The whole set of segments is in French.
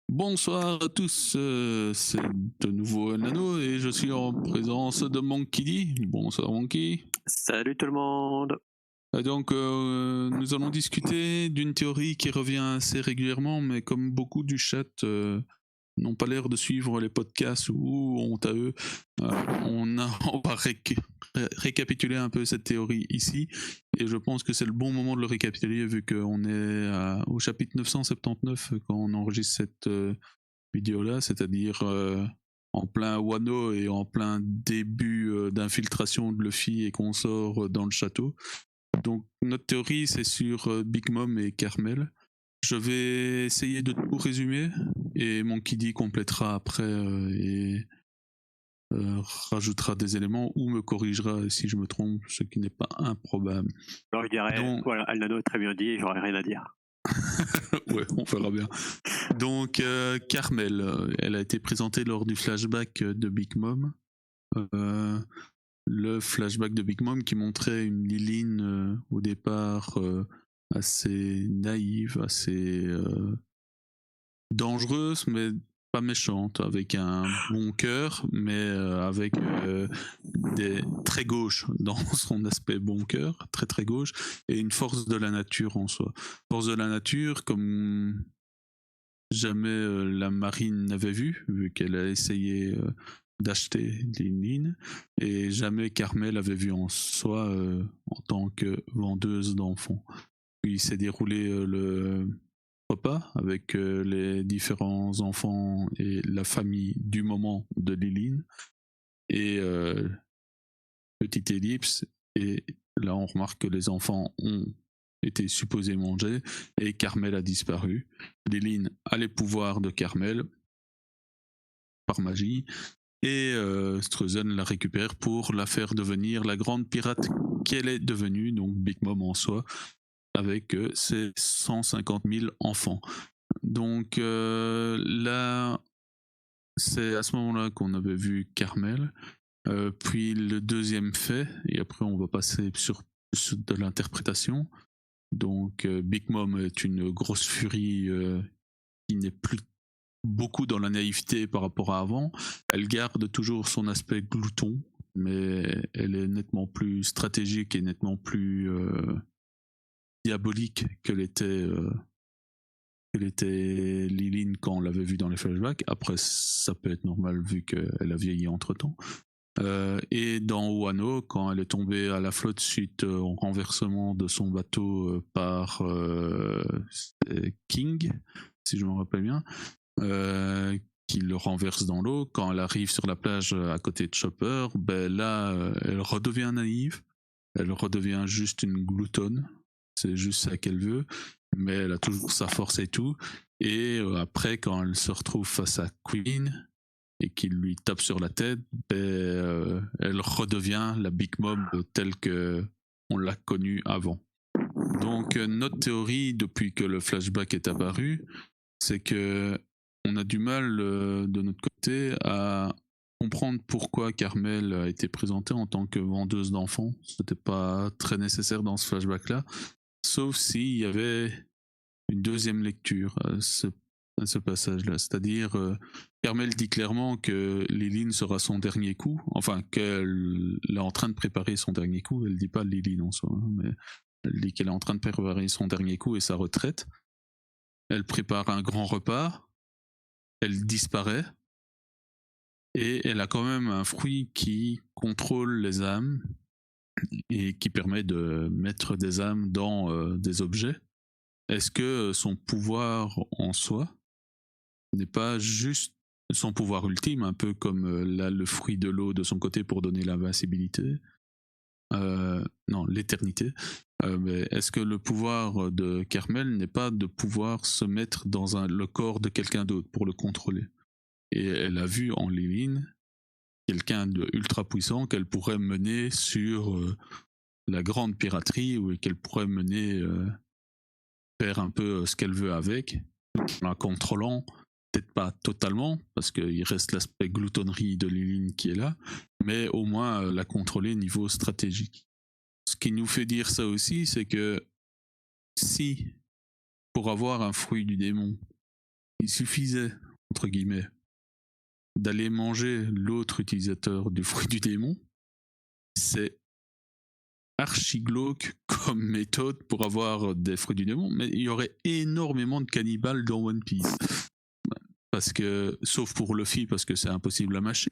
Bonsoir à tous, c'est de nouveau Nano et je suis en présence de Monkey D. Bonsoir Monkey. Salut tout le monde. Et donc nous allons discuter d'une théorie qui revient assez régulièrement, mais comme beaucoup du chat n'ont pas l'air de suivre les podcasts ou honte à eux, on va récapituler un peu cette théorie ici. Et je pense que c'est le bon moment de le récapituler vu qu'on est au chapitre 979 quand on enregistre cette vidéo-là, c'est-à-dire en plein Wano et en plein début d'infiltration de Luffy et qu'on sort dans le château. Donc notre théorie, c'est sur Big Mom et Carmel. Je vais essayer de tout résumer et Monkey D complétera après et rajoutera des éléments ou me corrigera si je me trompe, ce qui n'est pas improbable. Alors je dirais, Donc, voilà, Alnano est très bien dit et j'aurais rien à dire. ouais, on verra bien. Donc, Carmel, elle a été présentée lors du flashback de Big Mom. Le flashback de Big Mom qui montrait une Liline au départ assez naïve, assez dangereuse, mais pas méchante, avec un bon cœur, mais avec des très gauche dans son aspect bon cœur, très très gauche, et une force de la nature en soi. Force de la nature comme jamais la marine n'avait vu qu'elle a essayé d'acheter Lin et jamais Carmel avait vu en soi en tant que vendeuse d'enfants. Puis il s'est déroulé le repas avec les différents enfants et la famille du moment de Liline et petite ellipse et là on remarque que les enfants ont été supposés manger et Carmel a disparu. Liline a les pouvoirs de Carmel par magie et Streuzen la récupère pour la faire devenir la grande pirate qu'elle est devenue, donc Big Mom en soi, avec ses 150 000 enfants. Donc là, c'est à ce moment-là qu'on avait vu Carmel. Puis le deuxième fait, et après on va passer sur de l'interprétation. Donc Big Mom est une grosse furie qui n'est plus beaucoup dans la naïveté par rapport à avant. Elle garde toujours son aspect glouton, mais elle est nettement plus stratégique et nettement plus diabolique qu'elle était Liline quand on l'avait vue dans les flashbacks. Après, ça peut être normal vu qu'elle a vieilli entre temps. Et dans Wano, quand elle est tombée à la flotte suite au renversement de son bateau par King, si je me rappelle bien, qui le renverse dans l'eau. Quand elle arrive sur la plage à côté de Chopper, ben là, elle redevient naïve. Elle redevient juste une gloutonne. C'est juste ça qu'elle veut. Mais elle a toujours sa force et tout. Et après, quand elle se retrouve face à Queen et qu'il lui tape sur la tête, ben, elle redevient la Big Mom telle que on l'a connue avant. Donc, notre théorie, depuis que le flashback est apparu, c'est que on a du mal de notre côté à comprendre pourquoi Carmel a été présentée en tant que vendeuse d'enfants. C'était pas très nécessaire dans ce flashback-là, sauf s'il y avait une deuxième lecture à ce passage-là. C'est-à-dire, Carmel dit clairement que Liline sera son dernier coup, enfin qu'elle est en train de préparer son dernier coup. Elle dit pas Liline en soi, hein, mais elle dit qu'elle est en train de préparer son dernier coup et sa retraite. Elle prépare un grand repas, elle disparaît et elle a quand même un fruit qui contrôle les âmes et qui permet de mettre des âmes dans des objets. Est-ce que son pouvoir en soi n'est pas juste son pouvoir ultime, un peu comme là le fruit de l'eau de son côté pour donner l'invincibilité, non, l'éternité. Mais est-ce que le pouvoir de Carmel n'est pas de pouvoir se mettre dans le corps de quelqu'un d'autre pour le contrôler? Et elle a vu en Liline quelqu'un de ultra puissant qu'elle pourrait mener sur la grande piraterie ou qu'elle pourrait mener faire un peu ce qu'elle veut avec, en la contrôlant, peut-être pas totalement, parce qu'il reste l'aspect gloutonnerie de Liline qui est là, mais au moins la contrôler niveau stratégique. Ce qui nous fait dire ça aussi, c'est que si, pour avoir un fruit du démon, il suffisait, entre guillemets, d'aller manger l'autre utilisateur du fruit du démon, c'est archi glauque comme méthode pour avoir des fruits du démon, mais il y aurait énormément de cannibales dans One Piece. Parce que, sauf pour Luffy, parce que c'est impossible à mâcher,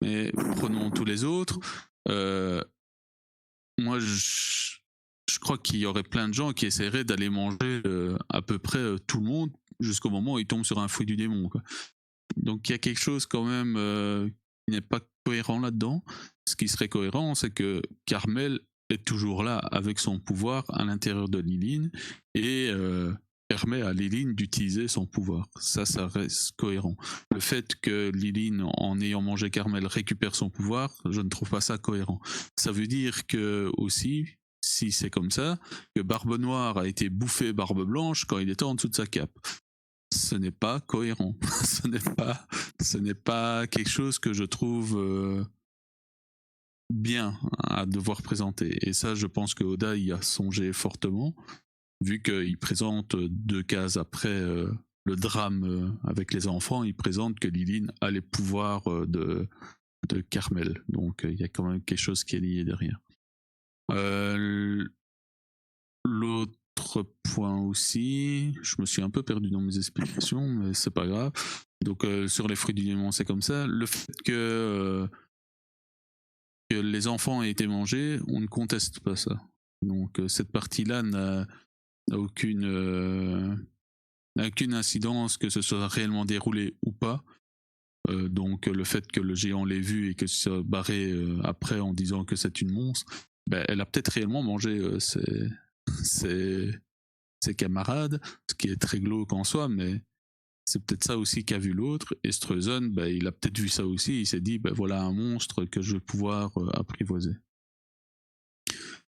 mais prenons tous les autres. Moi, je crois qu'il y aurait plein de gens qui essaieraient d'aller manger à peu près tout le monde jusqu'au moment où ils tombent sur un fruit du démon, quoi. Donc il y a quelque chose quand même qui n'est pas cohérent là-dedans. Ce qui serait cohérent, c'est que Carmel est toujours là avec son pouvoir à l'intérieur de Liline et permet à Liline d'utiliser son pouvoir. Ça reste cohérent. Le fait que Liline, en ayant mangé Carmel, récupère son pouvoir, je ne trouve pas ça cohérent. Ça veut dire que aussi, si c'est comme ça, que Barbe Noire a été bouffé Barbe Blanche quand il était en dessous de sa cape. Ce n'est pas cohérent. ce n'est pas quelque chose que je trouve bien à devoir présenter. Et ça, je pense que Oda y a songé fortement, vu qu'il présente 2 cases après le drame avec les enfants, il présente que Liline a les pouvoirs de Carmel. Donc il y a quand même quelque chose qui est lié derrière. L'autre point aussi, je me suis un peu perdu dans mes explications, mais c'est pas grave. Donc sur les fruits du démon, c'est comme ça. Le fait que les enfants aient été mangés, on ne conteste pas ça. Donc cette partie-là n'a aucune incidence que ce soit réellement déroulé ou pas. Donc le fait que le géant l'ait vu et que se soit barré après en disant que c'est une monstre, ben, elle a peut-être réellement mangé ses camarades, ce qui est très glauque en soi, mais c'est peut-être ça aussi qu'a vu l'autre. Et Streuzen, ben, il a peut-être vu ça aussi, il s'est dit, ben, voilà un monstre que je vais pouvoir apprivoiser.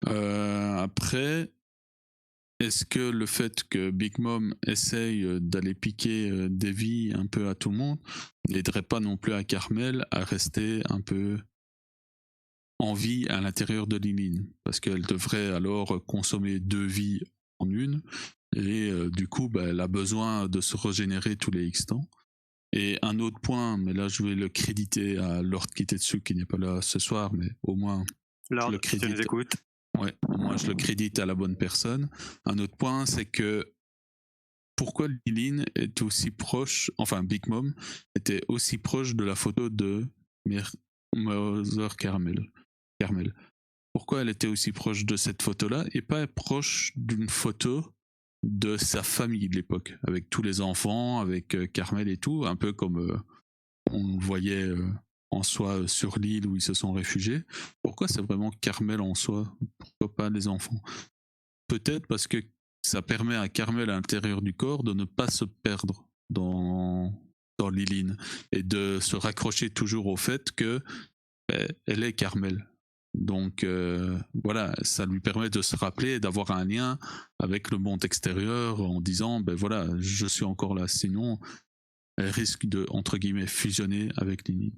Après, est-ce que le fait que Big Mom essaye d'aller piquer des vies un peu à tout le monde n'aiderait pas non plus à Carmel à rester un peu en vie à l'intérieur de Liline? Parce qu'elle devrait alors consommer 2 vies en une, et du coup, bah, elle a besoin de se régénérer tous les X temps. Et un autre point, mais là je vais le créditer à Lord Kitetsu qui n'est pas là ce soir, mais au moins Lord, je le si tu crédite. nous écoutes. Ouais, au moins je le crédite à la bonne personne. Un autre point, c'est que pourquoi Liline est aussi proche, enfin Big Mom était aussi proche de la photo de Mother Carmel. Pourquoi elle était aussi proche de cette photo-là et pas proche d'une photo de sa famille de l'époque, avec tous les enfants, avec Carmel et tout, un peu comme on le voyait en soi sur l'île où ils se sont réfugiés. Pourquoi c'est vraiment Carmel en soi? Pourquoi pas les enfants? Peut-être parce que ça permet à Carmel à l'intérieur du corps de ne pas se perdre dans Liline et de se raccrocher toujours au fait que elle est Carmel. Donc voilà, ça lui permet de se rappeler et d'avoir un lien avec le monde extérieur en disant ben voilà, je suis encore là, sinon elle risque de entre guillemets fusionner avec Lily.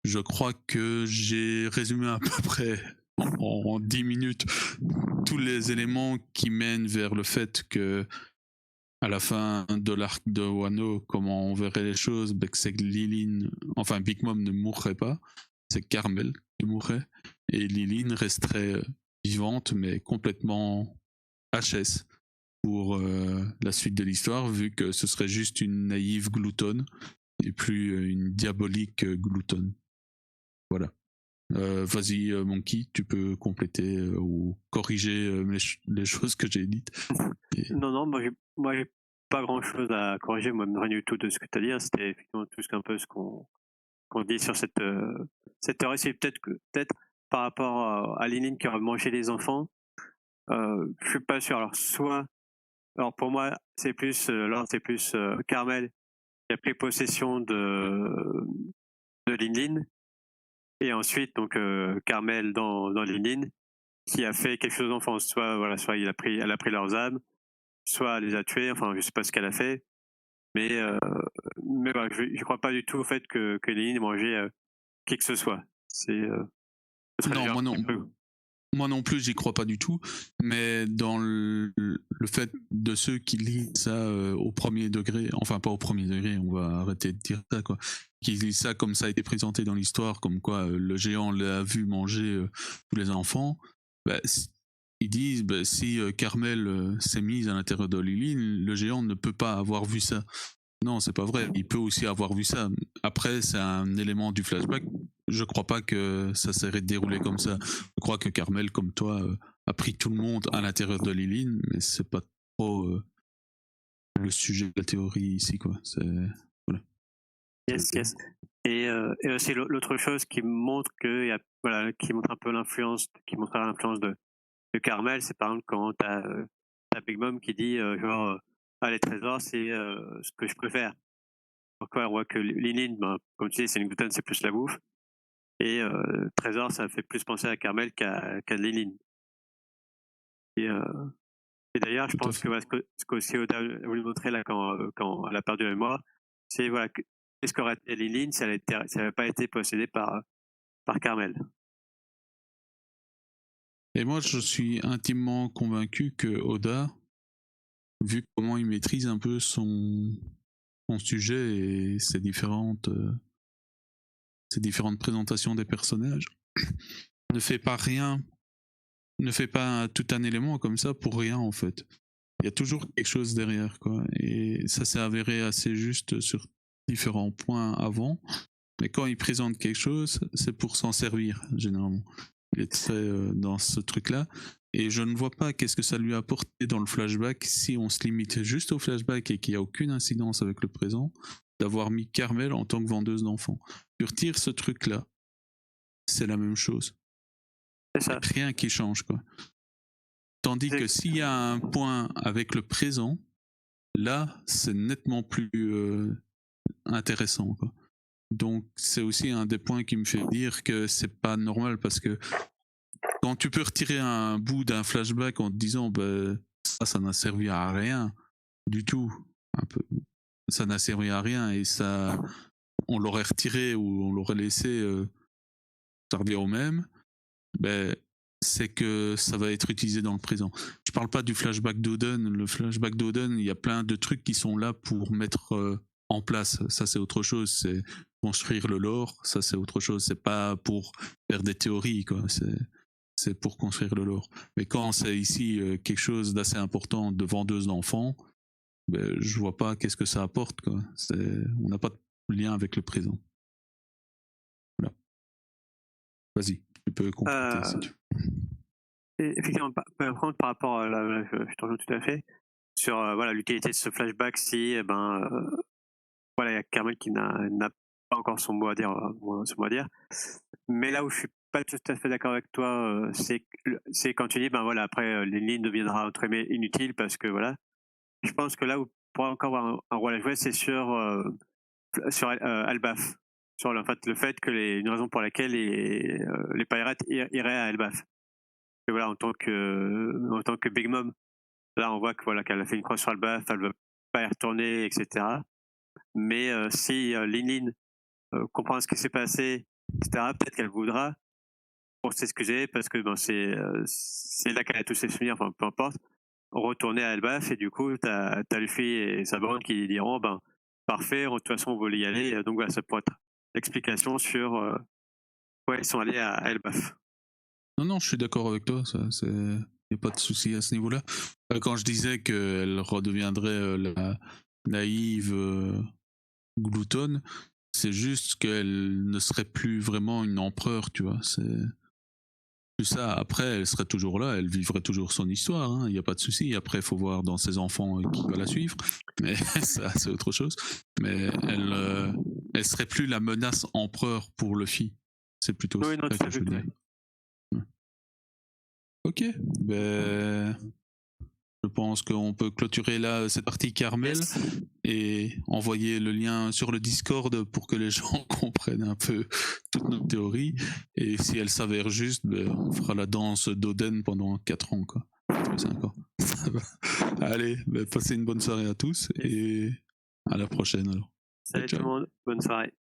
Je crois que j'ai résumé à peu près en 10 minutes tous les éléments qui mènent vers le fait que à la fin de l'arc de Wano, comment on verrait les choses, ben, c'est que Liline, enfin Big Mom ne mourrait pas, c'est Carmel qui mourrait, et Liline resterait vivante mais complètement HS pour la suite de l'histoire, vu que ce serait juste une naïve gloutonne et plus une diabolique gloutonne. Voilà. Vas-y, Monkey, tu peux compléter ou corriger les choses que j'ai dites. Et... Non, moi j'ai pas grand chose à corriger, moi, rien du tout de ce que tu as dit. Hein. C'était effectivement tout un peu ce qu'on dit sur cette théorie. C'est peut-être par rapport à Lénine qui aurait mangé les enfants. Je suis pas sûr. Alors pour moi, c'est plus Carmel qui a pris possession de Lin, et ensuite donc Carmel dans Lin qui a fait quelque chose d'enfant. Soit elle a pris leurs âmes, soit elle les a tués. Enfin, je sais pas ce qu'elle a fait, mais voilà, je crois pas du tout au fait que Lin ait mangé qui que ce soit. non, moi non. moi non plus, j'y crois pas du tout, mais dans le fait de ceux qui lisent ça au premier degré, enfin pas au premier degré, on va arrêter de dire ça, quoi, qui lisent ça comme ça a été présenté dans l'histoire, comme quoi le géant l'a vu manger tous les enfants, bah, ils disent bah, si Carmel s'est mise à l'intérieur de Liline, le géant ne peut pas avoir vu ça. Non, c'est pas vrai. Il peut aussi avoir vu ça. Après, c'est un élément du flashback. Je crois pas que ça s'est déroulé comme ça. Je crois que Carmel, comme toi, a pris tout le monde à l'intérieur de Liline, mais c'est pas trop le sujet de la théorie ici, quoi. C'est voilà. Yes, yes. Et aussi l'autre chose qui montre que voilà, qui montre un peu qui montre l'influence de Carmel, c'est par exemple quand t'as Big Mom qui dit genre ah, les trésors c'est ce que je préfère. Pourquoi on voit que Lynn, ben, comme tu dis, c'est une gluten, c'est plus la bouffe. Et trésor, ça fait plus penser à Carmel qu'à Lynn. Et, et d'ailleurs, je Tout à pense que fait. voilà, ce qu'aussi Oda a voulu montrer là quand elle a perdu la mémoire, c'est voilà, qu'est-ce qu'aurait été Lynn si elle n'avait pas été possédée par Carmel. Et moi, je suis intimement convaincu que Oda, vu comment il maîtrise un peu son sujet et ses différentes présentations des personnages, ne fait pas rien, ne fait pas tout un élément comme ça pour rien en fait. Il y a toujours quelque chose derrière, quoi. Et ça s'est avéré assez juste sur différents points avant. Mais quand il présente quelque chose, c'est pour s'en servir, généralement. Il est très dans ce truc-là. Et je ne vois pas qu'est-ce que ça lui a apporté dans le flashback si on se limite juste au flashback et qu'il n'y a aucune incidence avec le présent, d'avoir mis Carmel en tant que vendeuse d'enfants. Tu retires ce truc-là, c'est la même chose. C'est ça. Rien qui change, quoi. Tandis que s'il y a un point avec le présent, là, c'est nettement plus intéressant, quoi. Donc, c'est aussi un des points qui me fait dire que c'est pas normal parce que quand tu peux retirer un bout d'un flashback en te disant ça n'a servi à rien du tout, un peu, ça n'a servi à rien et ça, on l'aurait retiré ou on l'aurait laissé, ça revient au même, ben, c'est que ça va être utilisé dans le présent. Je parle pas du flashback d'Oden. Le flashback d'Oden, il y a plein de trucs qui sont là pour mettre en place. Ça, c'est autre chose. C'est construire le lore. Ça, c'est autre chose. C'est pas pour faire des théories, quoi. C'est pour construire le lore. Mais quand c'est ici quelque chose d'assez important de vendeuse d'enfants, ben, je vois pas qu'est-ce que ça apporte, quoi. On n'a pas de lien avec le présent. Voilà. Vas-y, tu peux compléter si tu veux. Et effectivement, par contre, par rapport à je te rejoins tout à fait sur voilà l'utilité de ce flashback si voilà il y a Carmel qui n'a pas encore son mot à dire, Mais là où je suis pas tout à fait d'accord avec toi, c'est quand tu dis ben voilà après Lily deviendra entre guillemets inutile parce que voilà. Je pense que là où pourrait encore avoir un rôle à jouer, c'est sur Elbaf, sur en fait le fait que une raison pour laquelle les pirates iraient à Elbaf. Et voilà, en tant que Big Mom, là on voit que voilà qu'elle a fait une croix sur Elbaf, elle veut pas y retourner, etc. Mais si Lin comprend ce qui s'est passé, etc., peut-être qu'elle voudra, pour s'excuser, parce que c'est là qu'elle a tous ses souvenirs, enfin peu importe, retourner à Elbaf, et du coup, t'as Luffy et sa bande qui diront, ben, parfait, de toute façon, on voulait y aller, donc voilà, ça pourrait être l'explication sur, ouais, ils sont allés à Elbaf. Non, je suis d'accord avec toi, il n'y a pas de souci à ce niveau-là. Quand je disais qu'elle redeviendrait la naïve gloutonne, c'est juste qu'elle ne serait plus vraiment une empereur, tu vois. C'est ça. Après, elle serait toujours là, elle vivrait toujours son histoire, il n'y a pas de souci. Après, il faut voir dans ses enfants qui va la suivre, mais ça, c'est autre chose. Mais elle serait plus la menace empereur pour Luffy. C'est plutôt Oui, non, ça tout à que je fait. veux dire. Ok, ben, je pense qu'on peut clôturer là cette partie Carmel et envoyer le lien sur le Discord pour que les gens comprennent un peu toute notre théorie. Et si elle s'avère juste, ben, on fera la danse d'Oden pendant 4 ans, quoi. 5 ans. Ça va. Allez, ben, passez une bonne soirée à tous et à la prochaine alors. Salut tout le monde, bonne soirée.